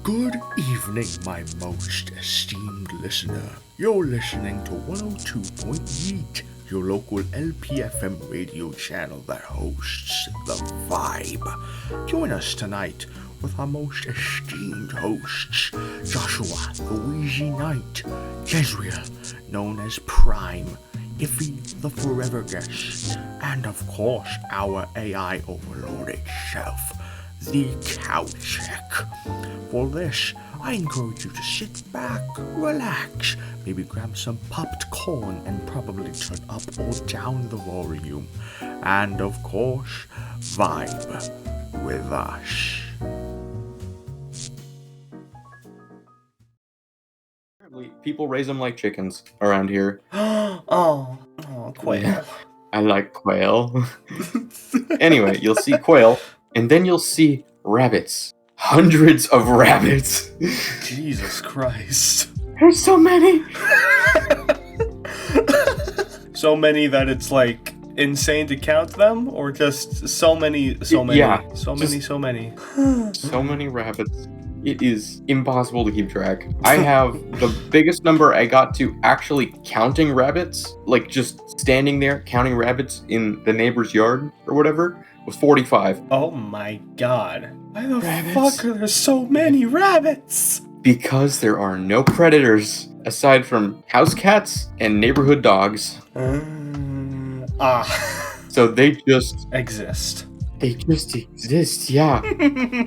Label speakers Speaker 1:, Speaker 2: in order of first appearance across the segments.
Speaker 1: Good evening, my most esteemed listener. You're listening to 102.8, your local LPFM radio channel that hosts The Vibe. Join us tonight with our most esteemed hosts, Joshua the Wheezy Knight, Jezreel, known as Prime, Iffy the Forever Guest, and of course our AI overlord itself, the Cow Check. For this, I encourage you to sit back, relax, maybe grab some popped corn and probably turn up or down the volume, and of course, vibe with us.
Speaker 2: People raise them like chickens around here.
Speaker 1: Oh, quail.
Speaker 2: Yeah, I like quail. Anyway, you'll see quail, and then you'll see rabbits. Hundreds of rabbits.
Speaker 1: Jesus Christ.
Speaker 2: There's so many.
Speaker 1: So many that it's like insane to count them, or just so many.
Speaker 2: Yeah,
Speaker 1: so many.
Speaker 2: So many rabbits. It is impossible to keep track. I have the biggest number I got to actually counting rabbits, like just standing there counting rabbits in the neighbor's yard or whatever, was 45.
Speaker 1: Oh my god. Why the fuck are there so many rabbits?
Speaker 2: Because there are no predators aside from house cats and neighborhood dogs. So they just
Speaker 1: exist.
Speaker 2: They just exist, yeah.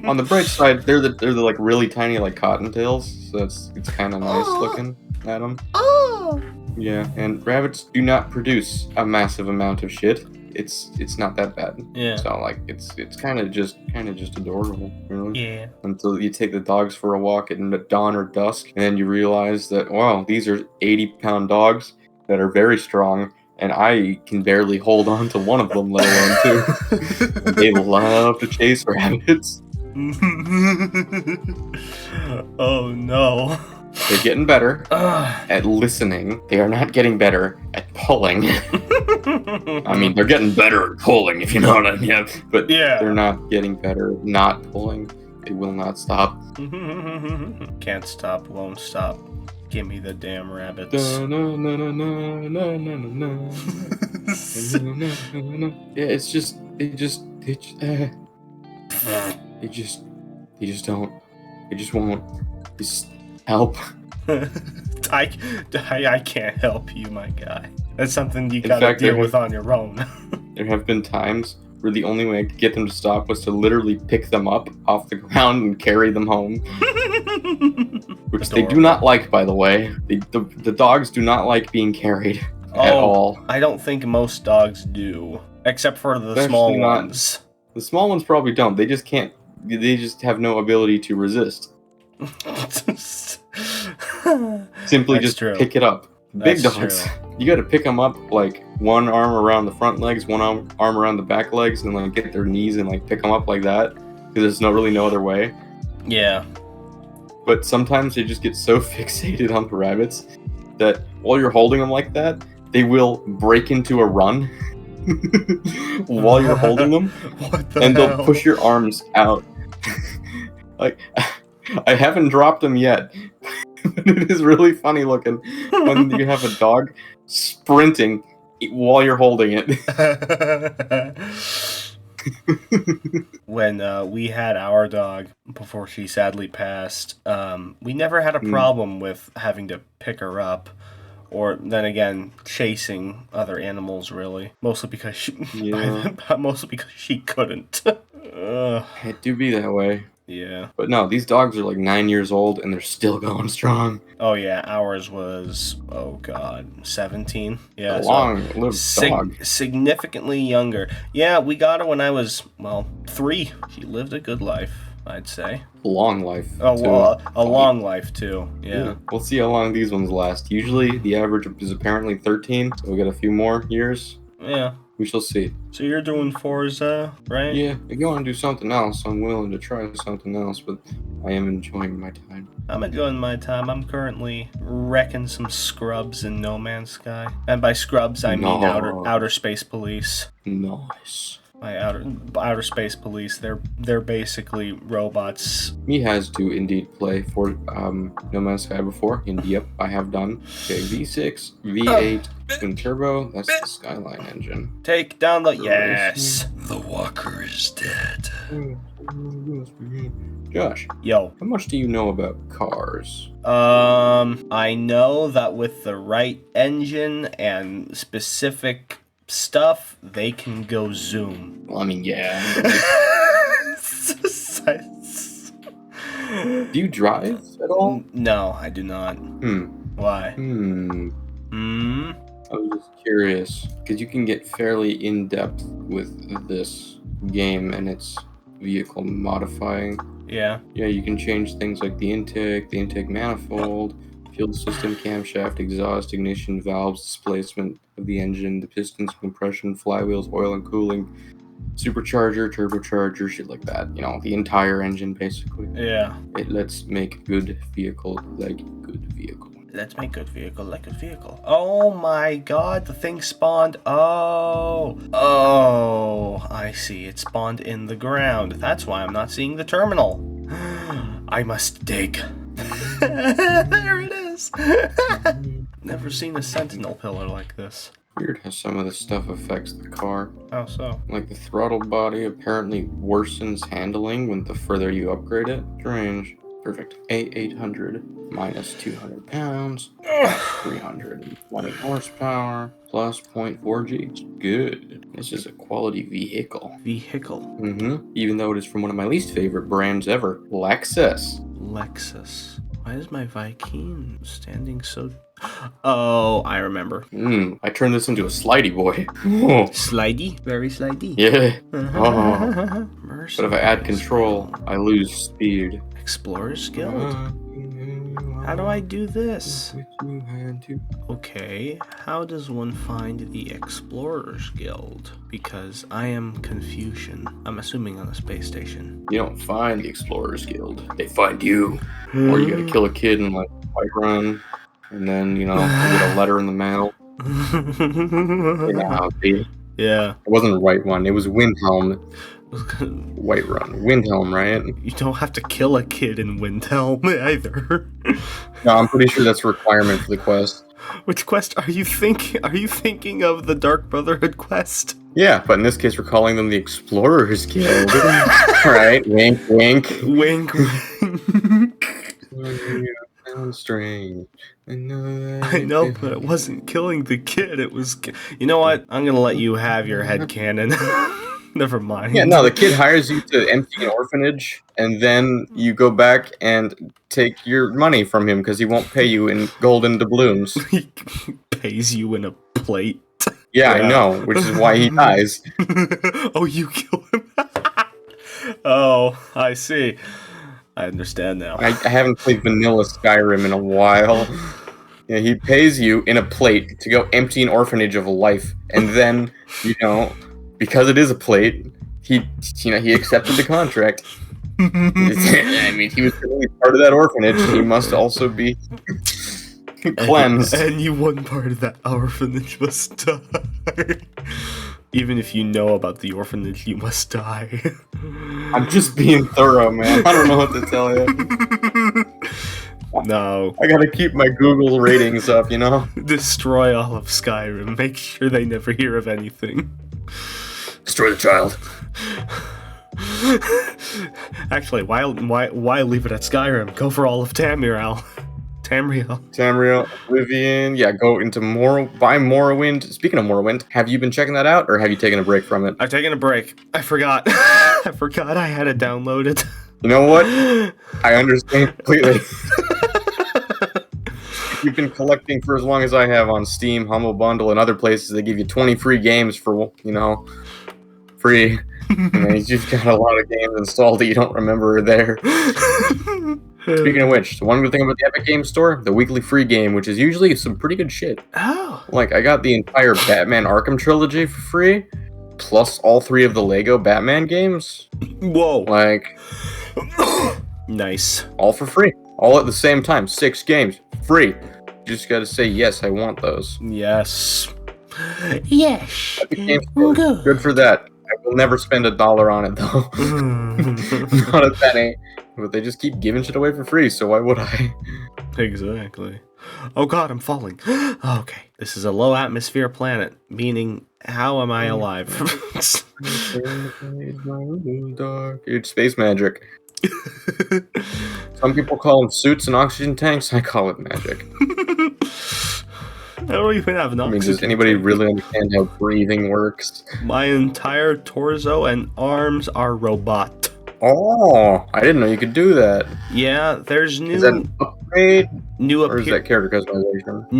Speaker 2: On the bright side, they're the like really tiny like cottontails, so it's kind of nice looking at them.
Speaker 1: Oh.
Speaker 2: Yeah, and rabbits do not produce a massive amount of shit. It's not that bad.
Speaker 1: Yeah.
Speaker 2: So like it's kind of just adorable, really.
Speaker 1: Yeah.
Speaker 2: Until you take the dogs for a walk at dawn or dusk, and then you realize that wow, these are 80-pound dogs that are very strong. And I can barely hold on to one of them, let alone two. They love to chase rabbits.
Speaker 1: Oh no.
Speaker 2: They're getting better at listening. They are not getting better at pulling. I mean, they're getting better at pulling, if you know what I mean. But
Speaker 1: yeah,
Speaker 2: they're not getting better at not pulling. They will not stop.
Speaker 1: Can't stop, won't stop. Give me the damn rabbits.
Speaker 2: Yeah, it's just they just don't. They just won't. Just help.
Speaker 1: I can't help you, my guy. That's something you gotta deal with on your own.
Speaker 2: There have been times where the only way I could get them to stop was to literally pick them up off the ground and carry them home. Which they do not like, by the way. The dogs do not like being carried at all.
Speaker 1: I don't think most dogs do. Except for the small ones.
Speaker 2: The small ones probably don't. They just can't. They just have no ability to resist. Simply just pick it up. Big dogs, you gotta pick them up like one arm around the front legs, one arm around the back legs, and like get their knees and like pick them up like that. Because there's really no other way. Yeah. But sometimes they just get so fixated on the rabbits that while you're holding them like that, they will break into a run while you're holding them. And they'll push your arms out. Like, I haven't dropped them yet. But it is really funny looking when you have a dog sprinting while you're holding it.
Speaker 1: When we had our dog before she sadly passed, we never had a problem with having to pick her up, or then again chasing other animals. Really, mostly because she couldn't.
Speaker 2: It do be that way.
Speaker 1: Yeah.
Speaker 2: But no, these dogs are like 9 years old and they're still going strong.
Speaker 1: Oh yeah, ours was 17. Yeah,
Speaker 2: Long-lived dog.
Speaker 1: Significantly younger. Yeah, we got her when I was 3. She lived a good life, I'd say.
Speaker 2: Long life.
Speaker 1: Oh well, a long life too. Yeah.
Speaker 2: We'll see how long these ones last. Usually the average is apparently 13, so we got a few more years.
Speaker 1: Yeah.
Speaker 2: We shall see.
Speaker 1: So you're doing Forza, right?
Speaker 2: Yeah, if you want to do something else, I'm willing to try something else, but I am enjoying my time.
Speaker 1: I'm enjoying my time. I'm currently wrecking some scrubs in No Man's Sky. And by scrubs, I mean outer space police.
Speaker 2: Nice.
Speaker 3: My outer space police. They're basically robots.
Speaker 2: He has to indeed play for No Man's Sky before. And yep, I have done. Okay, V6, V8, twin turbo. That's the Skyline engine.
Speaker 3: Take down the yes.
Speaker 1: The walker is dead.
Speaker 2: Josh.
Speaker 3: Yo.
Speaker 2: How much do you know about cars?
Speaker 3: I know that with the right engine and specific stuff, they can go zoom.
Speaker 2: Well, I mean, yeah. Do you drive at all?
Speaker 3: No, I do not. Why?
Speaker 2: I was just curious, because you can get fairly in-depth with this game and its vehicle modifying.
Speaker 3: Yeah.
Speaker 2: Yeah, you can change things like the intake manifold, fuel system, camshaft, exhaust, ignition, valves, displacement of the engine, the pistons, compression, flywheels, oil and cooling, supercharger, turbocharger, shit like that. You know, the entire engine, basically.
Speaker 3: Yeah.
Speaker 2: Let's make good vehicle like good vehicle.
Speaker 3: Let's make good vehicle like good vehicle. Oh my god, the thing spawned. Oh, I see. It spawned in the ground. That's why I'm not seeing the terminal. I must dig. There it is. Never seen a sentinel pillar like this.
Speaker 2: Weird how some of this stuff affects the car.
Speaker 3: How so?
Speaker 2: Like the throttle body apparently worsens handling when the further you upgrade it. Strange. Perfect. A800 minus 200 pounds, 320 horsepower, plus 0.4 Gs. Good. This is a quality vehicle.
Speaker 3: Vehicle?
Speaker 2: Even though it is from one of my least favorite brands ever, Lexus.
Speaker 3: Lexus. Why is my Viking standing so... Oh, I remember.
Speaker 2: I turned this into a slidey boy.
Speaker 3: Slidey? Very slidey.
Speaker 2: Yeah.
Speaker 3: Mercy.
Speaker 2: But if I add control, I lose speed.
Speaker 3: Explorer's Guild? How do I do this? Okay, how does one find the Explorer's Guild? Because I am Confucian. I'm assuming on a space station.
Speaker 2: You don't find the Explorer's Guild. They find you. Or you gotta kill a kid and like fight run. And then, you know, you get a letter in the mail.
Speaker 3: Yeah.
Speaker 2: It wasn't the right one. It was Windhelm. Whiterun. Windhelm, right?
Speaker 3: You don't have to kill a kid in Windhelm either.
Speaker 2: No, I'm pretty sure that's a requirement for the quest.
Speaker 3: Which quest are you thinking? Are you thinking of the Dark Brotherhood quest?
Speaker 2: Yeah, but in this case, we're calling them the Explorers Guild. Right? Wink, wink.
Speaker 3: Wink, wink.
Speaker 2: Strange.
Speaker 3: I know, but it wasn't killing the kid. It was. You know what? I'm gonna let you have your headcanon. Never mind.
Speaker 2: Yeah, no, the kid hires you to empty an orphanage, and then you go back and take your money from him because he won't pay you in golden doubloons.
Speaker 3: He pays you in a plate.
Speaker 2: Yeah, I know, which is why he dies.
Speaker 3: Oh, you kill him? Oh, I see. I understand now.
Speaker 2: I haven't played vanilla Skyrim in a while. Yeah, he pays you in a plate to go empty an orphanage of life, and then, you know, because it is a plate, he accepted the contract. I mean, he was really part of that orphanage. He must also be cleansed.
Speaker 3: And you one part of that orphanage must die. Even if you know about the orphanage, you must die.
Speaker 2: I'm just being thorough, man. I don't know what to tell you.
Speaker 3: No.
Speaker 2: I gotta keep my Google ratings up, you know?
Speaker 3: Destroy all of Skyrim. Make sure they never hear of anything.
Speaker 2: Destroy the child.
Speaker 3: Actually, why leave it at Skyrim? Go for all of Tamriel.
Speaker 2: Tamriel, Oblivion. Yeah, go into buy Morrowind. Speaking of Morrowind, have you been checking that out, or have you taken a break from it?
Speaker 3: I've taken a break. I forgot. I forgot I had it downloaded.
Speaker 2: You know what? I understand completely. You've been collecting for as long as I have on Steam, Humble Bundle, and other places. They give you 20 free games for, you know, free. And you've just got a lot of games installed that you don't remember are there. Speaking of which, the one good thing about the Epic Games Store, the weekly free game, which is usually some pretty good shit.
Speaker 3: Oh.
Speaker 2: Like, I got the entire Batman Arkham trilogy for free, plus all 3 of the Lego Batman games.
Speaker 3: Whoa.
Speaker 2: Like,
Speaker 3: nice.
Speaker 2: all for free. All at the same time. 6 games. Free. You just gotta say, yes, I want those.
Speaker 3: Yes. Yes.
Speaker 2: Epic Games Store, good for that. I will never spend $1 on it though. Not a penny. But they just keep giving shit away for free, so why would I?
Speaker 3: Exactly. Oh god, I'm falling. Okay, this is a low atmosphere planet, meaning how am I alive?
Speaker 2: It's space magic. Some people call them suits and oxygen tanks. I call it magic.
Speaker 3: I don't even have an oxygen.
Speaker 2: I mean, does anybody really understand how breathing works?
Speaker 3: My entire torso and arms are robot.
Speaker 2: Oh, I didn't know you could do that.
Speaker 3: Yeah, there's new.
Speaker 2: Is that an upgrade?
Speaker 3: Or
Speaker 2: is that character customization?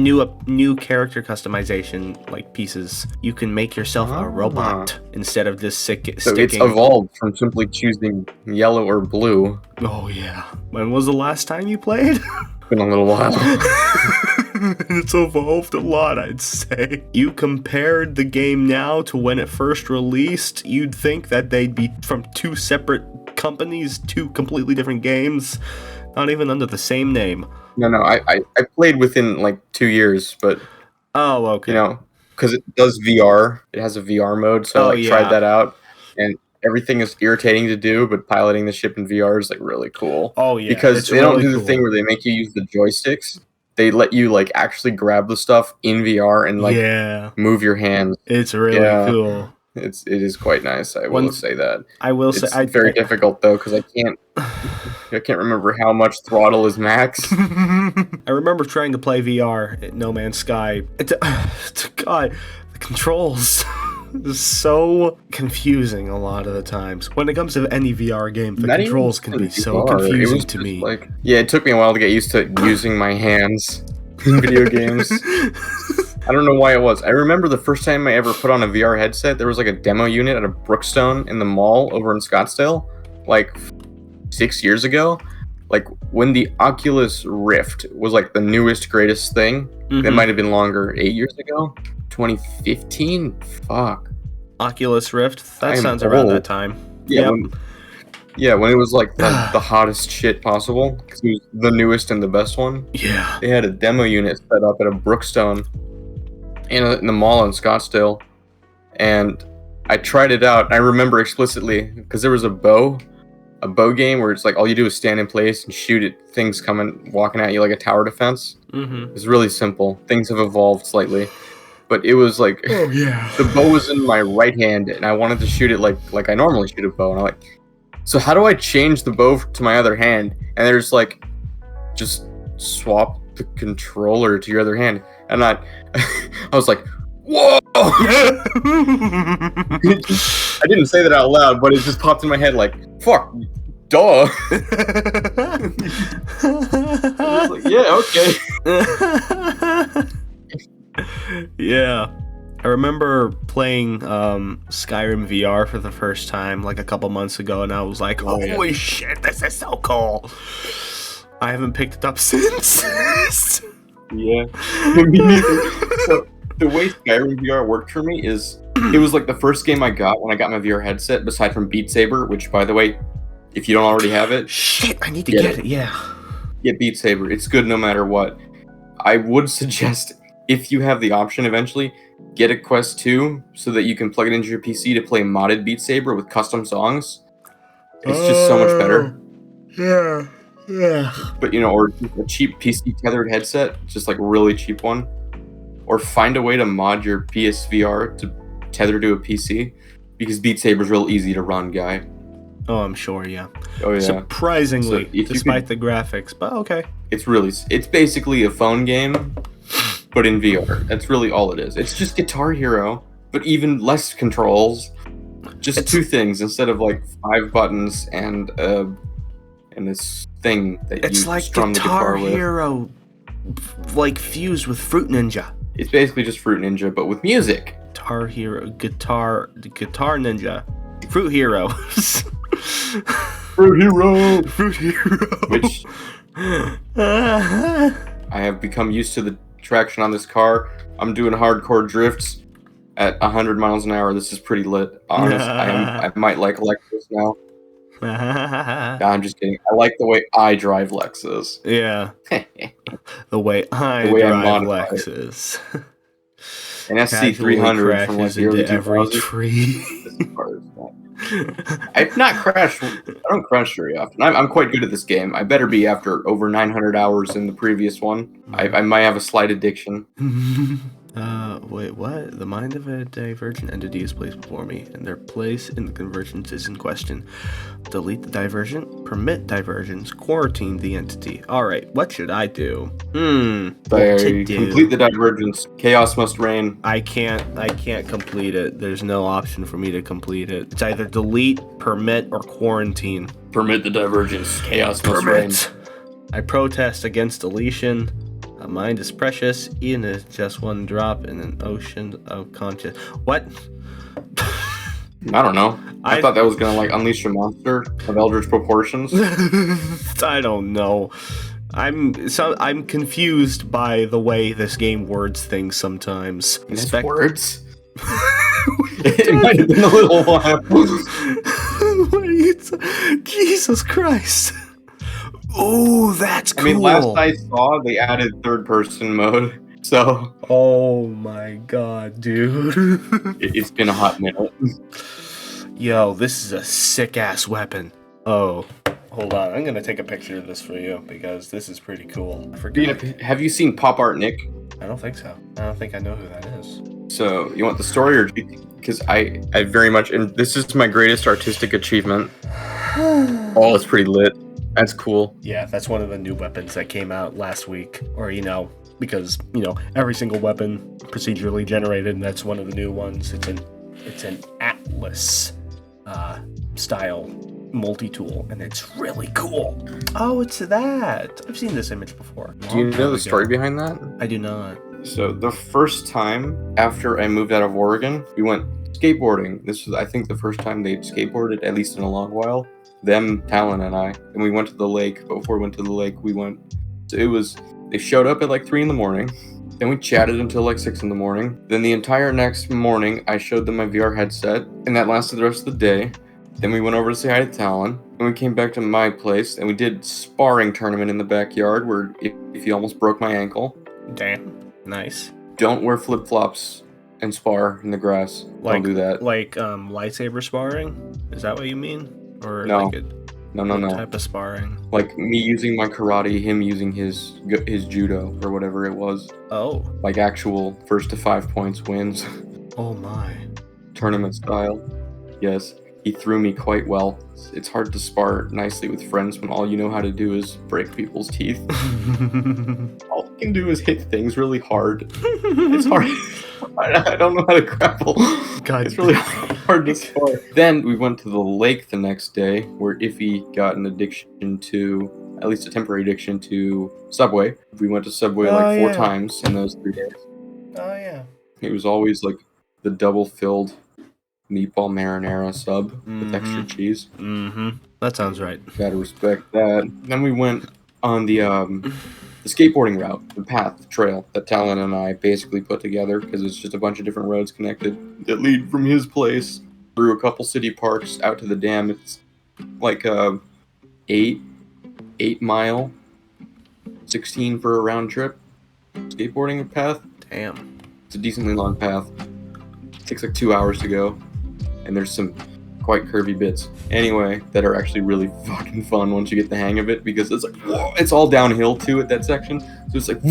Speaker 3: New character customization, like pieces. You can make yourself a robot instead of this sticking.
Speaker 2: So it's evolved from simply choosing yellow or blue.
Speaker 3: Oh yeah. When was the last time you played?
Speaker 2: It's been a little while.
Speaker 3: It's evolved a lot, I'd say. You compared the game now to when it first released, you'd think that they'd be from two separate companies, two completely different games, not even under the same name.
Speaker 2: No, I played within like 2 years, but
Speaker 3: oh, okay.
Speaker 2: You know, because it does VR. It has a VR mode, so I tried that out, and everything is irritating to do, but piloting the ship in VR is like really cool.
Speaker 3: Oh yeah,
Speaker 2: because they don't do the thing where they make you use the joysticks. They let you like actually grab the stuff in VR and like move your hands.
Speaker 3: It's really cool.
Speaker 2: It is quite nice. I will say that.
Speaker 3: I will say
Speaker 2: it's very difficult though because I can't remember how much throttle is max.
Speaker 3: I remember trying to play VR at No Man's Sky. God, the controls is so confusing a lot of the times. When it comes to any VR game, the controls can be so confusing to me.
Speaker 2: It took me a while to get used to using my hands in video games. I don't know why it was. I remember the first time I ever put on a VR headset, there was like a demo unit at a Brookstone in the mall over in Scottsdale, like 6 years ago. Like when the Oculus Rift was like the newest, greatest thing. It might have been longer, 8 years ago. 2015? Fuck.
Speaker 3: Oculus Rift? That sounds around that time.
Speaker 2: Yeah. When it was like the hottest shit possible. Because it was the newest and the best one.
Speaker 3: Yeah.
Speaker 2: They had a demo unit set up at a Brookstone in the mall in Scottsdale. And I tried it out. I remember explicitly because there was a bow game where it's like all you do is stand in place and shoot at things walking at you like a tower defense. It's really simple. Things have evolved slightly. But it was like, the bow was in my right hand, and I wanted to shoot it like I normally shoot a bow. And I'm like, so how do I change the bow to my other hand? And there's like, just swap the controller to your other hand. And I was like, whoa! I didn't say that out loud, but it just popped in my head like, fuck, duh. I was like, yeah, okay.
Speaker 3: Yeah. I remember playing Skyrim VR for the first time like a couple months ago, and I was like, holy shit, this is so cool. I haven't picked it up since.
Speaker 2: Yeah. Me neither. So the way Skyrim VR worked for me is it was like the first game I got when I got my VR headset, aside from Beat Saber, which, by the way, if you don't already have it...
Speaker 3: Shit, I need to get it, yeah.
Speaker 2: Get Beat Saber. It's good no matter what. I would suggest, if you have the option eventually, get a Quest 2 so that you can plug it into your PC to play modded Beat Saber with custom songs. It's just so much better.
Speaker 3: Yeah.
Speaker 2: But, or a cheap PC tethered headset, just like a really cheap one. Or find a way to mod your PSVR to tether to a PC, because Beat Saber's real easy to run, guy.
Speaker 3: Oh, I'm sure, yeah.
Speaker 2: Oh, yeah.
Speaker 3: Surprisingly, despite the graphics, but okay.
Speaker 2: It's basically a phone game, but in VR. That's really all it is. It's just Guitar Hero, but even less controls. Just two things instead of like 5 buttons and this thing that you strum the guitar with. It's like Guitar
Speaker 3: Hero, like fused with Fruit Ninja.
Speaker 2: It's basically just Fruit Ninja, but with music.
Speaker 3: Guitar Hero, Guitar Ninja, Fruit Hero.
Speaker 2: Fruit Hero!
Speaker 3: Fruit Hero!
Speaker 2: Which I have become used to the traction on this car. I'm doing hardcore drifts at 100 miles an hour. This is pretty lit. Honest, I might like Lexus now. No, I'm just kidding. I like the way I drive Lexus.
Speaker 3: Yeah. The way I drive Lexus.
Speaker 2: An SC300 from like the early
Speaker 3: every
Speaker 2: 2000s.
Speaker 3: tree.
Speaker 2: I've not crashed. I don't crash very often. I'm quite good at this game. I better be after over 900 hours in the previous one. I might have a slight addiction.
Speaker 3: Wait, what? The mind of a divergent entity is placed before me, and their place in the convergence is in question. Delete the divergent, permit divergence, quarantine the entity. Alright, what should I do? What to do?
Speaker 2: Complete the divergence. Chaos must reign.
Speaker 3: I can't complete it. There's no option for me to complete it. It's either delete, permit, or quarantine.
Speaker 2: Permit the divergence. Chaos must reign.
Speaker 3: I protest against deletion. A mind is precious, Ian is just one drop in an ocean of conscious. What?
Speaker 2: I don't know. I thought that was gonna like unleash a monster of eldritch proportions.
Speaker 3: I don't know. I'm confused by the way this game words things sometimes.
Speaker 2: Words? It might have been a little while.
Speaker 3: Jesus Christ. Oh, that's cool.
Speaker 2: I mean, last I saw, they added third-person mode, so...
Speaker 3: Oh my god, dude.
Speaker 2: It's been a hot minute.
Speaker 3: Yo, this is a sick-ass weapon. Oh, hold on. I'm gonna take a picture of this for you, because this is pretty cool. I forget.
Speaker 2: Have you seen Pop Art Nick?
Speaker 3: I don't think so. I don't think I know who that is.
Speaker 2: So, you want the story, or... Because I very much... And this is my greatest artistic achievement. Oh, it's pretty lit. That's cool.
Speaker 3: Yeah, that's one of the new weapons that came out last week. Or, because, every single weapon procedurally generated, and that's one of the new ones. It's an Atlas style multi-tool, and it's really cool. Oh, it's that. I've seen this image before.
Speaker 2: Do you know the story behind that?
Speaker 3: I do not.
Speaker 2: So the first time after I moved out of Oregon, we went skateboarding. This was, I think, the first time they'd skateboarded, at least in a long while. Them, Talon, and I. And we went to the lake. But before we went to the lake, they showed up at like 3 in the morning. Then we chatted until like 6 in the morning. Then the entire next morning, I showed them my VR headset. And that lasted the rest of the day. Then we went over to say hi to Talon. And we came back to my place. And we did sparring tournament in the backyard where if you almost broke my ankle.
Speaker 3: Damn. Nice.
Speaker 2: Don't wear flip-flops and spar in the grass. Don't do that.
Speaker 3: Like lightsaber sparring? Is that what you mean? Or
Speaker 2: no.
Speaker 3: Like
Speaker 2: No.
Speaker 3: type of sparring?
Speaker 2: Like me using my karate, him using his judo or whatever it was.
Speaker 3: Oh.
Speaker 2: Like actual first to 5 points wins.
Speaker 3: Oh my. Tournament
Speaker 2: style. Yes. He threw me quite well. It's hard to spar nicely with friends when all you know how to do is break people's teeth. All you can do is hit things really hard. It's hard. I don't know how to grapple.
Speaker 3: God.
Speaker 2: It's really hard to spar. Then we went to the lake the next day where Iffy got an addiction to, at least a temporary addiction to Subway. We went to Subway like 4 times in those 3 days.
Speaker 3: Oh yeah.
Speaker 2: It was always like the double-filled meatball marinara sub with extra cheese.
Speaker 3: That sounds right.
Speaker 2: Gotta respect that. Then we went on the skateboarding route, the path, the trail that Talon and I basically put together because it's just a bunch of different roads connected that lead from his place through a couple city parks out to the dam. It's like a 8 mile, 16 for a round trip skateboarding path.
Speaker 3: Damn.
Speaker 2: It's a decently long path. It takes like 2 hours to go. And there's some quite curvy bits anyway that are actually really fucking fun once you get the hang of it because it's like, whoa, it's all downhill too at that section. So it's like,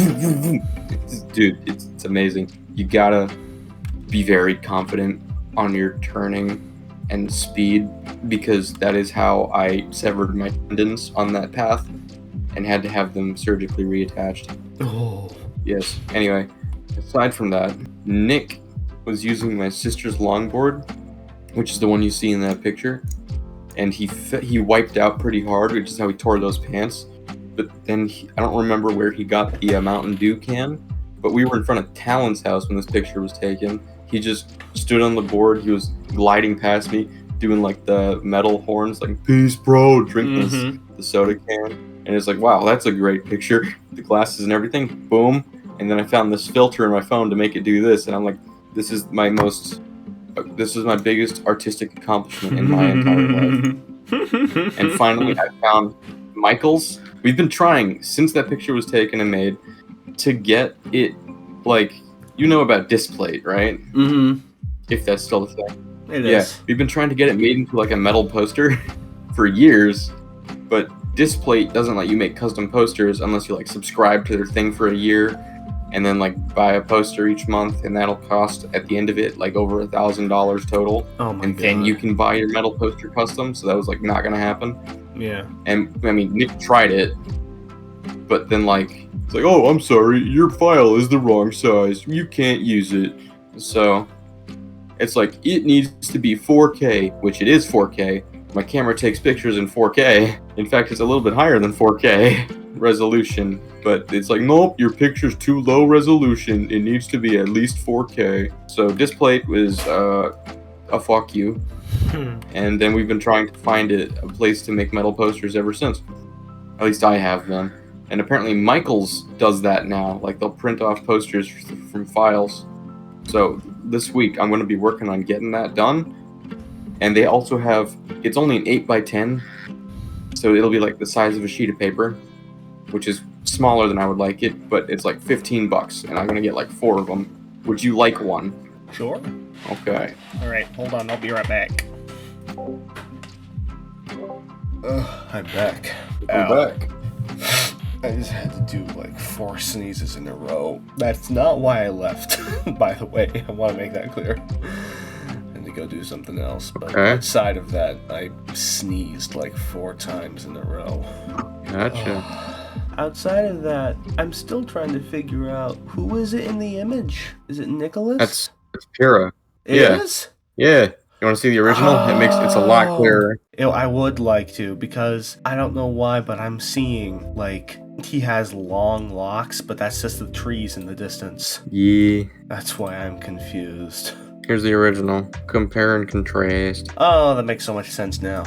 Speaker 2: dude, it's amazing. You gotta be very confident on your turning and speed because that is how I severed my tendons on that path and had to have them surgically reattached.
Speaker 3: Oh.
Speaker 2: Yes. Anyway, aside from that, Nick was using my sister's longboard, which is the one you see in that picture, and he wiped out pretty hard, which is how he tore those pants. But then I don't remember where he got the Mountain Dew can, but we were in front of Talon's house when this picture was taken. He just stood on the board. He was gliding past me, doing like the metal horns, like "Peace, bro," drinking the soda can, and it's like, wow, that's a great picture. The glasses and everything, boom. And then I found this filter in my phone to make it do this, and I'm like, this is my biggest artistic accomplishment in my entire life. And finally, I found Michael's. We've been trying since that picture was taken and made to get it, like, you know about Displate, right?
Speaker 3: Mm-hmm.
Speaker 2: If that's still the thing.
Speaker 3: It is.
Speaker 2: We've been trying to get it made into like a metal poster for years, but Displate doesn't let you make custom posters unless you like subscribe to their thing for a year and then like buy a poster each month, and that'll cost at the end of it like over $1,000 total.
Speaker 3: Oh my
Speaker 2: and
Speaker 3: God.
Speaker 2: then you can buy your metal poster custom. So that was like not gonna happen.
Speaker 3: Yeah.
Speaker 2: And I mean, Nick tried it, but then like it's like, oh, I'm sorry, your file is the wrong size. You can't use it. So it's like it needs to be 4K, which it is 4K. My camera takes pictures in 4K. In fact, it's a little bit higher than 4K resolution, but it's like, nope, your picture's too low resolution. It needs to be at least 4K. So Displate was a fuck you. And then we've been trying to find a place to make metal posters ever since. At least I have been. And apparently Michaels does that now. Like they'll print off posters from files. So this week I'm going to be working on getting that done. And they also have, it's only an 8x10, so it'll be like the size of a sheet of paper, which is smaller than I would like it, but it's like $15, and I'm going to get like 4 of them. Would you like one?
Speaker 3: Sure.
Speaker 2: Okay.
Speaker 3: Alright, hold on, I'll be right back. I'm back.
Speaker 2: I'm back.
Speaker 3: I just had to do like 4 sneezes in a row. That's not why I left, by the way. I want to make that clear. To go do something else, but outside of that, I sneezed like 4 times in a row.
Speaker 2: Gotcha.
Speaker 3: Outside of that, I'm still trying to figure out who is it in the image. Is it Nicholas?
Speaker 2: That's Pyrrha.
Speaker 3: It is?
Speaker 2: Yeah. You want to see the original? It's a lot clearer.
Speaker 3: I would like to, because I don't know why, but I'm seeing like he has long locks, but that's just the trees in the distance.
Speaker 2: Yeah.
Speaker 3: That's why I'm confused.
Speaker 2: Here's the original. Compare and contrast.
Speaker 3: Oh, that makes so much sense now.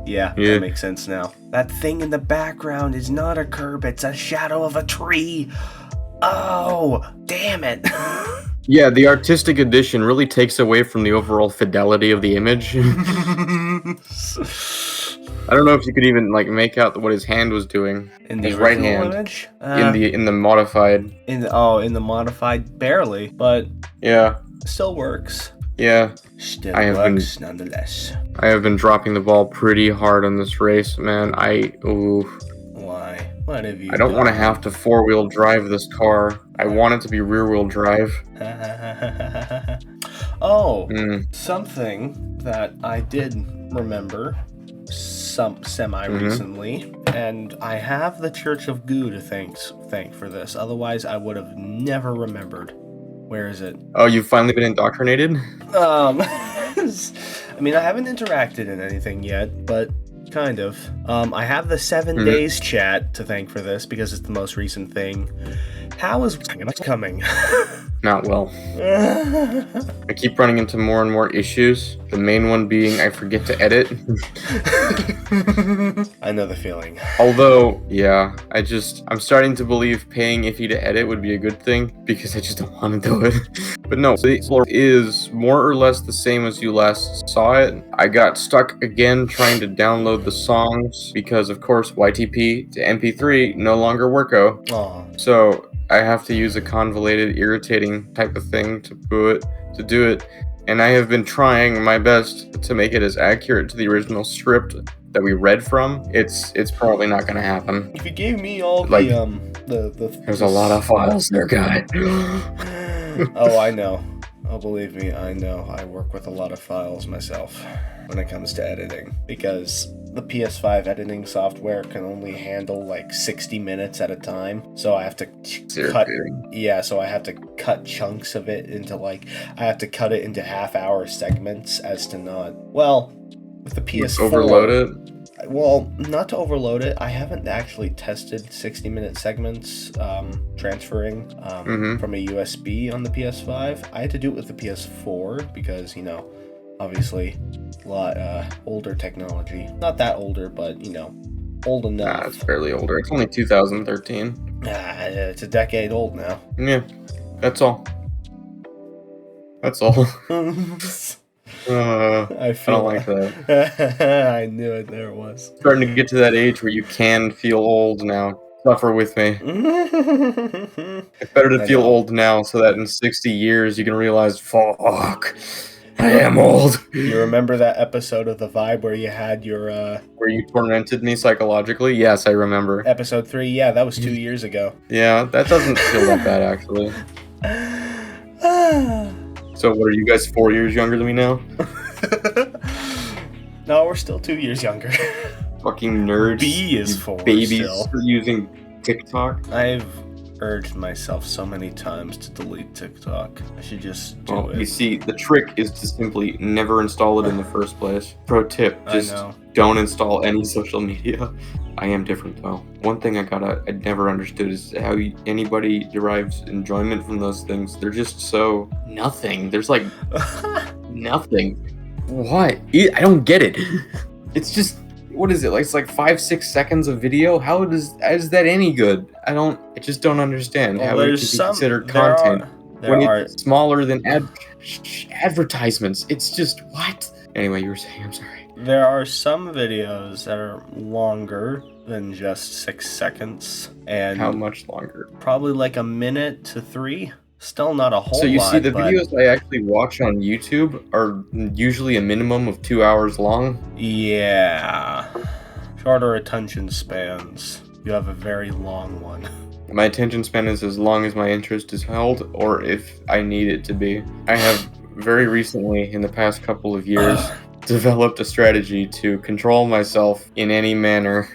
Speaker 3: Yeah, that makes sense now. That thing in the background is not a curb, it's a shadow of a tree. Oh, damn it.
Speaker 2: Yeah, the artistic edition really takes away from the overall fidelity of the image. I don't know if you could even like make out what his hand was doing.
Speaker 3: In the
Speaker 2: his right hand
Speaker 3: image?
Speaker 2: in the modified.
Speaker 3: In the modified, barely, but
Speaker 2: yeah.
Speaker 3: Still works.
Speaker 2: Yeah.
Speaker 3: Still works nonetheless.
Speaker 2: I have been dropping the ball pretty hard on this race, man.
Speaker 3: Why? What have you
Speaker 2: I don't want to have to 4-wheel drive this car. I want it to be rear-wheel drive.
Speaker 3: Something that I did remember semi-recently, and I have the Church of Goo to thank for this. Otherwise, I would have never remembered. Where is it?
Speaker 2: Oh, you've finally been indoctrinated?
Speaker 3: I mean, I haven't interacted in anything yet, but kind of. I have the 7 days chat to thank for this because it's the most recent thing. How is coming?
Speaker 2: Not well. I keep running into more and more issues. The main one being I forget to edit.
Speaker 3: I know the feeling.
Speaker 2: Although, yeah, I'm starting to believe paying Iffy to edit would be a good thing because I just don't want to do it. But no, the floor is more or less the same as you last saw it. I got stuck again trying to download the songs because, of course, YTP to MP3 no longer worko.
Speaker 3: Aww.
Speaker 2: So I have to use a convoluted, irritating type of thing to do it. And I have been trying my best to make it as accurate to the original script that we read from. It's probably not going to happen.
Speaker 3: If you gave me all
Speaker 2: like,
Speaker 3: there's
Speaker 2: a lot of files there, guy.
Speaker 3: Oh, I know. Oh, believe me, I know. I work with a lot of files myself when it comes to editing, because the PS5 editing software can only handle like 60 minutes at a time. So I have to cut. Yeah, so I have to cut chunks of it into I have to cut it into half-hour segments as to not. Well, with the PS4.
Speaker 2: Overload it?
Speaker 3: Well, not to overload it. I haven't actually tested 60-minute segments transferring from a USB on the PS5. I had to do it with the PS4 because, obviously, a lot older technology. Not that older, but, old enough.
Speaker 2: Nah, it's fairly older. It's only 2013.
Speaker 3: It's a decade old now.
Speaker 2: Yeah, that's all. That's all. I don't like that.
Speaker 3: I knew it. There it was.
Speaker 2: Starting to get to that age where you can feel old now. Suffer with me. It's better to feel old now so that in 60 years you can realize, fuck, I am old.
Speaker 3: You remember that episode of The Vibe where you had your...
Speaker 2: Where you tormented me psychologically? Yes, I remember.
Speaker 3: Episode 3, yeah, that was 2 years ago.
Speaker 2: Yeah, that doesn't feel that bad, actually. So what, are you guys 4 years younger than me now?
Speaker 3: No, we're still 2 years younger.
Speaker 2: Fucking nerds.
Speaker 3: B is 4
Speaker 2: babies
Speaker 3: still.
Speaker 2: using TikTok.
Speaker 3: I've urged myself so many times to delete TikTok. I should just do it.
Speaker 2: You see, the trick is to simply never install it in the first place. Pro tip, just don't install any social media. I am different though. One thing I never understood is how anybody derives enjoyment from those things. They're just so nothing. There's like nothing. What? I don't get it. It's just, what is it? Like, it's like 5-6 seconds of video. How is that any good? I just don't understand how it can be considered content when it's smaller than advertisements. It's just, what? Anyway, you were saying, I'm sorry.
Speaker 3: There are some videos that are longer than just 6 seconds. And
Speaker 2: how much longer?
Speaker 3: Probably like a minute to 3. Still not a whole lot.
Speaker 2: So you see, the videos I actually watch on YouTube are usually a minimum of 2 hours long.
Speaker 3: Yeah. Shorter attention spans. You have a very long one.
Speaker 2: My attention span is as long as my interest is held, or if I need it to be. I have very recently, in the past couple of years, developed a strategy to control myself in any manner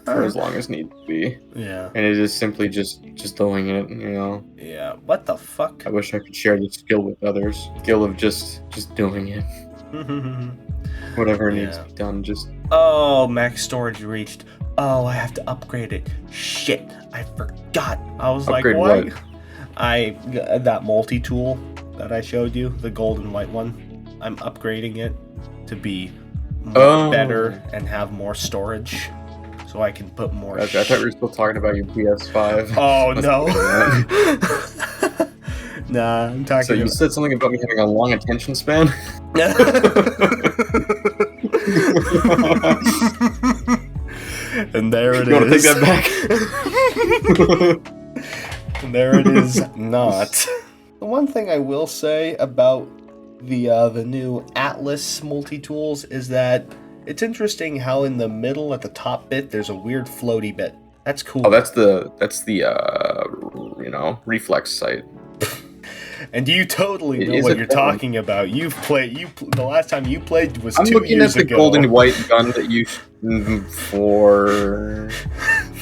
Speaker 2: for as long as need to be.
Speaker 3: Yeah.
Speaker 2: And it is simply just doing it, you know.
Speaker 3: Yeah. What the fuck?
Speaker 2: I wish I could share this skill with others. Skill of just doing it. Whatever needs to be done, just...
Speaker 3: Oh, max storage reached. Oh, I have to upgrade it. Shit, I forgot. I was
Speaker 2: upgrade
Speaker 3: like, what?
Speaker 2: What?
Speaker 3: That multi-tool that I showed you, the gold and white one, I'm upgrading it to be better and have more storage. So I can put more
Speaker 2: I thought we were still talking about your PS5.
Speaker 3: Oh, no. Nah, I'm talking
Speaker 2: So you said something about me having a long attention span?
Speaker 3: And there it
Speaker 2: you
Speaker 3: is.
Speaker 2: Want to take that
Speaker 3: back? And there it is not. The one thing I will say about the new Atlas multi-tools is that it's interesting how in the middle at the top bit there's a weird floaty bit. That's cool.
Speaker 2: Oh, that's the reflex sight.
Speaker 3: And you totally know what you're talking about. You've played. The last time you played was 2 years ago.
Speaker 2: I'm looking at the gold and white gun that you for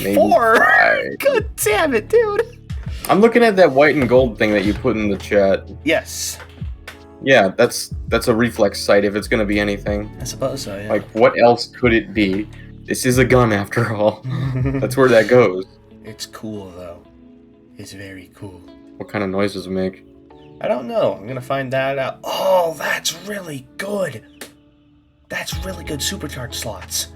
Speaker 2: maybe
Speaker 3: 4.
Speaker 2: 5.
Speaker 3: God damn it, dude.
Speaker 2: I'm looking at that white and gold thing that you put in the chat.
Speaker 3: Yes.
Speaker 2: Yeah, that's a reflex sight if it's gonna be anything.
Speaker 3: I suppose so. Yeah.
Speaker 2: Like, what else could it be? This is a gun after all. That's where that goes.
Speaker 3: It's cool though. It's very cool.
Speaker 2: What kind of noise does it make?
Speaker 3: I don't know. I'm gonna find that out. Oh, that's really good. That's really good supercharged slots.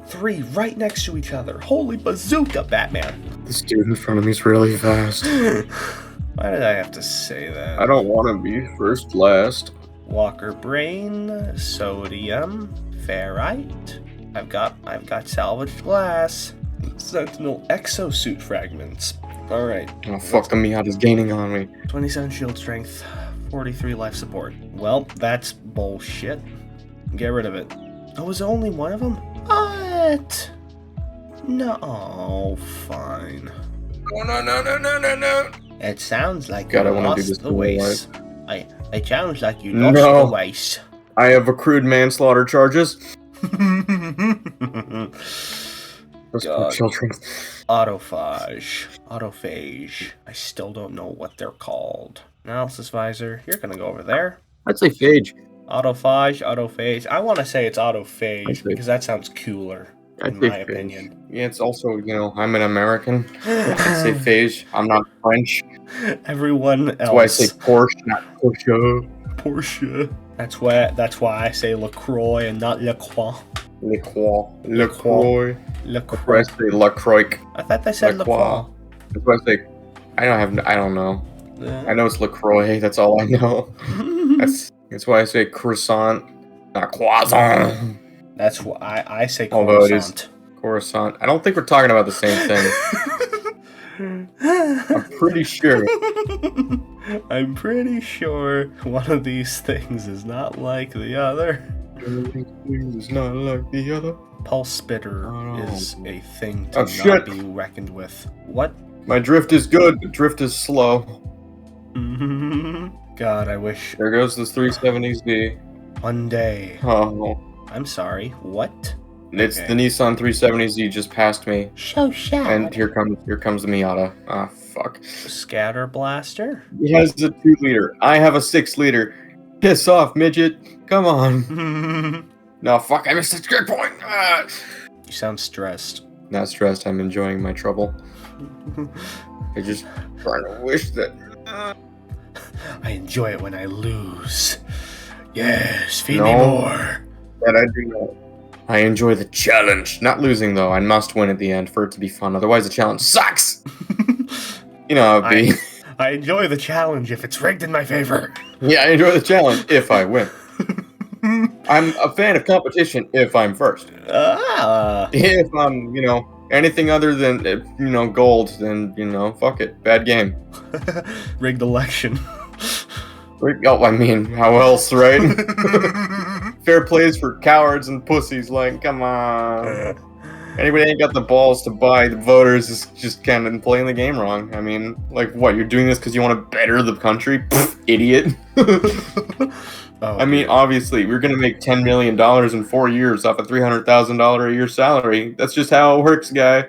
Speaker 3: 3 right next to each other. Holy bazooka, Batman.
Speaker 2: This dude in front of me is really fast.
Speaker 3: Why did I have to say that?
Speaker 2: I don't want to be first last.
Speaker 3: Walker brain, sodium, ferrite. I've got salvaged glass. Sentinel exosuit fragments. Alright.
Speaker 2: Oh, fuck, the Miata is gaining on me.
Speaker 3: 27 shield strength, 43 life support. Well, that's bullshit. Get rid of it. Oh, was there only one of them? What? No. Oh, fine.
Speaker 2: No.
Speaker 3: It sounds like
Speaker 2: God,
Speaker 3: you
Speaker 2: I want to do
Speaker 3: lost
Speaker 2: this
Speaker 3: the race. It sounds like you lost the race.
Speaker 2: I have accrued manslaughter charges.
Speaker 3: God.
Speaker 2: Children.
Speaker 3: Autophage. I still don't know what they're called. Analysis visor. You're gonna go over there.
Speaker 2: I'd say phage.
Speaker 3: Autophage. I want to say it's autophage because that sounds cooler, in my opinion.
Speaker 2: Yeah, it's also, I'm an American. I say phage. I'm not French.
Speaker 3: Everyone else.
Speaker 2: That's why I say Porsche, not Porsche.
Speaker 3: Porsche. That's why I say LaCroix and not LaCroix.
Speaker 2: LaCroix. That's why I say LaCroix.
Speaker 3: I thought they said LaCroix.
Speaker 2: That's why I say, I don't know. I know it's LaCroix, that's all I know. That's why I say croissant, not croissant.
Speaker 3: That's why I say croissant.
Speaker 2: Although it is Coruscant. I don't think we're talking about the same thing. I'm pretty sure.
Speaker 3: I'm pretty sure one of these things is not like the other.
Speaker 2: It's not like the other.
Speaker 3: Pulse spitter is a thing to not
Speaker 2: shit.
Speaker 3: be reckoned with. What?
Speaker 2: My drift is good, but drift is slow.
Speaker 3: God, I wish.
Speaker 2: There goes this 370Z.
Speaker 3: One day.
Speaker 2: Oh.
Speaker 3: I'm sorry. What?
Speaker 2: It's the Nissan 370Z just passed me.
Speaker 3: So sad.
Speaker 2: And here comes the Miata. Ah, fuck.
Speaker 3: Scatter blaster?
Speaker 2: He has a 2-liter. I have a 6-liter. Piss off, midget. Come on. No, fuck, I missed the checkpoint. Ah.
Speaker 3: You sound stressed.
Speaker 2: Not stressed, I'm enjoying my trouble. I just trying to wish that...
Speaker 3: I enjoy it when I lose. Yes, feed me more.
Speaker 2: That I do not. I enjoy the challenge. Not losing, though. I must win at the end for it to be fun. Otherwise, the challenge sucks. You know how it be.
Speaker 3: I enjoy the challenge if it's rigged in my favor.
Speaker 2: Yeah, I enjoy the challenge if I win. I'm a fan of competition if I'm first. If I'm, anything other than, gold, then, fuck it. Bad game.
Speaker 3: Rigged election.
Speaker 2: Oh, I mean, how else, right? Fair plays for cowards and pussies, like, come on. Anybody ain't got the balls to buy the voters is just kind of playing the game wrong. I mean, like, what, you're doing this because you want to better the country? Pfft, idiot. I mean, obviously, we're going to make $10 million in 4 years off a $300,000 a year salary. That's just how it works, guy.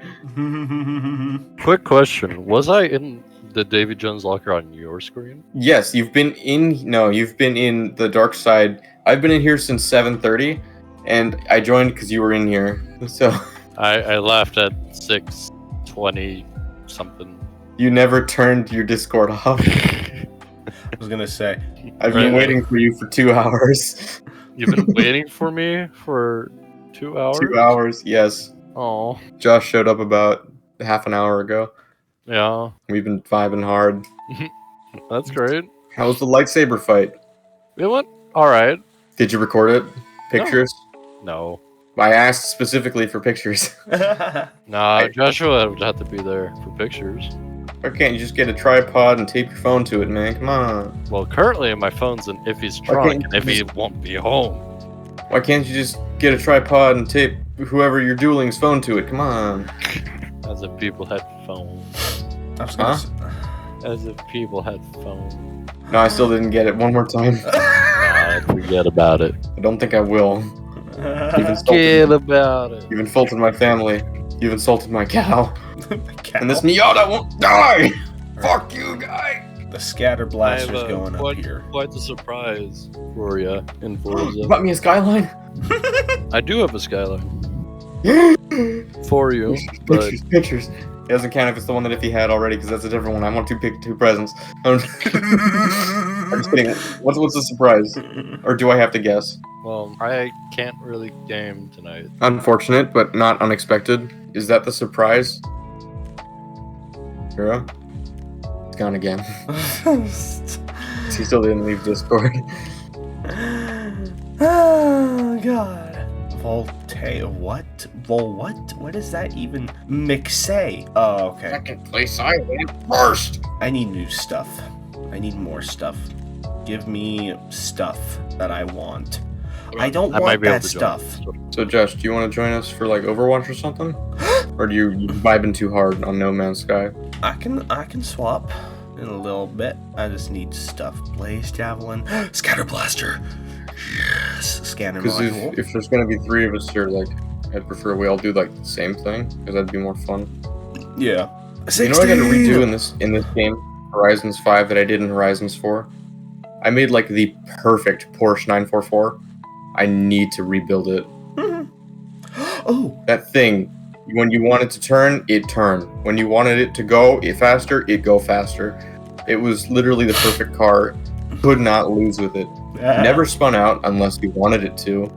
Speaker 4: Quick question. Was I in the Davy Jones locker on your screen?
Speaker 2: Yes, you've been in the dark side. I've been in here since 7:30, and I joined because you were in here. So
Speaker 4: I left at 6:20 something.
Speaker 2: You never turned your Discord off.
Speaker 3: I was gonna say,
Speaker 2: I've been waiting for you for 2 hours.
Speaker 4: You've been waiting for me for 2 hours?
Speaker 2: 2 hours, yes.
Speaker 4: Oh.
Speaker 2: Josh showed up about half an hour ago.
Speaker 4: Yeah.
Speaker 2: We've been vibing hard.
Speaker 4: That's great.
Speaker 2: How was the lightsaber fight?
Speaker 4: It went alright.
Speaker 2: Did you record it? Pictures?
Speaker 4: No.
Speaker 2: I asked specifically for pictures.
Speaker 4: Nah, Joshua would have to be there for pictures.
Speaker 2: Why can't you just get a tripod and tape your phone to it, man? Come on.
Speaker 4: Well, currently my phone's in Iffy's trunk, and Iffy won't be home.
Speaker 2: Why can't you just get a tripod and tape whoever you're dueling's phone to it? Come on.
Speaker 4: As if people had phones. As if people had phones.
Speaker 2: No, I still didn't get it. One more time.
Speaker 4: Nah, forget about it.
Speaker 2: I don't think I will.
Speaker 4: Forget about it.
Speaker 2: You've insulted my family. You've insulted my cow.
Speaker 3: Cow.
Speaker 2: And this Miata won't die! Fuck you, guy!
Speaker 3: The scatter blaster's going up here.
Speaker 4: Quite the surprise for you in Forza.
Speaker 2: You bought me a Skyline?
Speaker 4: I do have a Skyline. For you, but...
Speaker 2: Pictures. It doesn't count if it's the one that Iffy had already, because that's a different one. I want two presents. I'm just kidding. What's the surprise? Or do I have to guess?
Speaker 4: Well, I can't really game tonight.
Speaker 2: Unfortunate, but not unexpected. Is that the surprise? Hero? It's gone again. He still didn't leave Discord.
Speaker 3: Oh, God. Volte, what? What? What does that even say? Oh, okay.
Speaker 2: Second place, I went first!
Speaker 3: I need new stuff. I need more stuff. Give me stuff that I want. I don't want that stuff.
Speaker 2: So, Josh, do you want to join us for, like, Overwatch or something? Or do you vibing too hard on No Man's Sky?
Speaker 3: I can swap in a little bit. I just need stuff. Blaze Javelin. Scatter Blaster. Yes. Scanner module.
Speaker 2: If there's going to be 3 of us here, like, I'd prefer we all do, like, the same thing, because that'd be more fun.
Speaker 3: Yeah. 16.
Speaker 2: You know what I gotta redo in this game, Horizons 5, that I did in Horizons 4? I made, like, the perfect Porsche 944. I need to rebuild it.
Speaker 3: Oh!
Speaker 2: That thing, when you want it to turn, it turned. When you wanted it to go faster, it go faster. It was literally the perfect car. Could not lose with it. Never spun out unless you wanted it to.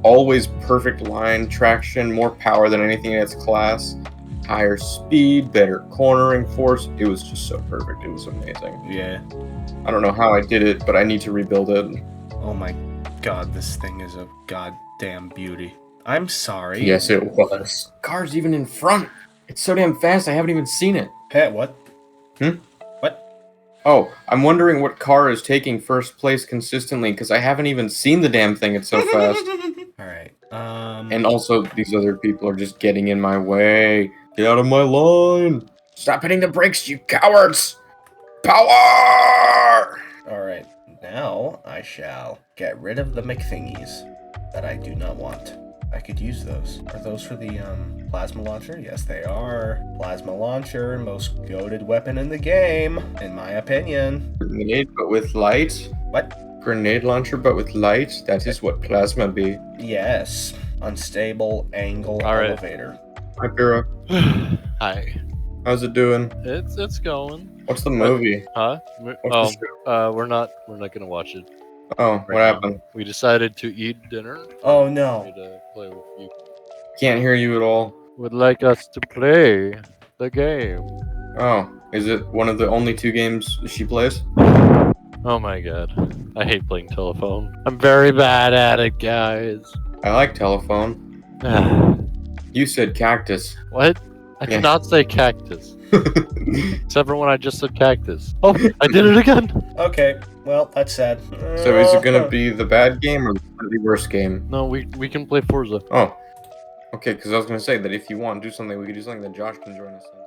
Speaker 2: Always perfect line, traction, more power than anything in its class. Higher speed, better cornering force. It was just so perfect. It was amazing.
Speaker 3: Yeah.
Speaker 2: I don't know how I did it, but I need to rebuild it.
Speaker 3: Oh my God, this thing is a goddamn beauty. I'm sorry.
Speaker 2: Yes, it was. Car's even in front. It's so damn fast, I haven't even seen it.
Speaker 3: Hey, what? What?
Speaker 2: Oh, I'm wondering what car is taking first place consistently, because I haven't even seen the damn thing, it's so fast.
Speaker 3: Alright,
Speaker 2: And also, these other people are just getting in my way. Get out of my line! Stop hitting the brakes, you cowards! Power!
Speaker 3: Alright, now I shall get rid of the McThingies that I do not want. I could use those. Are those for the plasma launcher? Yes, they are. Plasma launcher, most goated weapon in the game, in my opinion.
Speaker 2: Grenade, but with light?
Speaker 3: What?
Speaker 2: Grenade launcher, but with light? That is what plasma be.
Speaker 3: Yes. Unstable angle elevator.
Speaker 2: Hi, Pyrrha.
Speaker 4: Hi.
Speaker 2: How's it doing?
Speaker 4: It's going.
Speaker 2: What's the movie?
Speaker 4: Huh?
Speaker 2: What's the show?
Speaker 4: We're not gonna watch it.
Speaker 2: Oh, what happened?
Speaker 4: We decided to eat dinner.
Speaker 3: Oh no.
Speaker 4: To play with you.
Speaker 2: Can't hear you at all.
Speaker 4: Would like us to play the game.
Speaker 2: Oh, is it one of the only 2 games she plays?
Speaker 4: Oh my god. I hate playing telephone. I'm very bad at it, guys.
Speaker 2: I like telephone. You said cactus.
Speaker 4: What? I cannot say cactus. Except for when I just said cactus. Oh, I did it again!
Speaker 3: Okay, well, that's sad.
Speaker 2: So is it gonna be the bad game or the worst game?
Speaker 4: No, we can play Forza.
Speaker 2: Oh. Okay, because I was gonna say that if you want to do something, we could do something that Josh can join us in.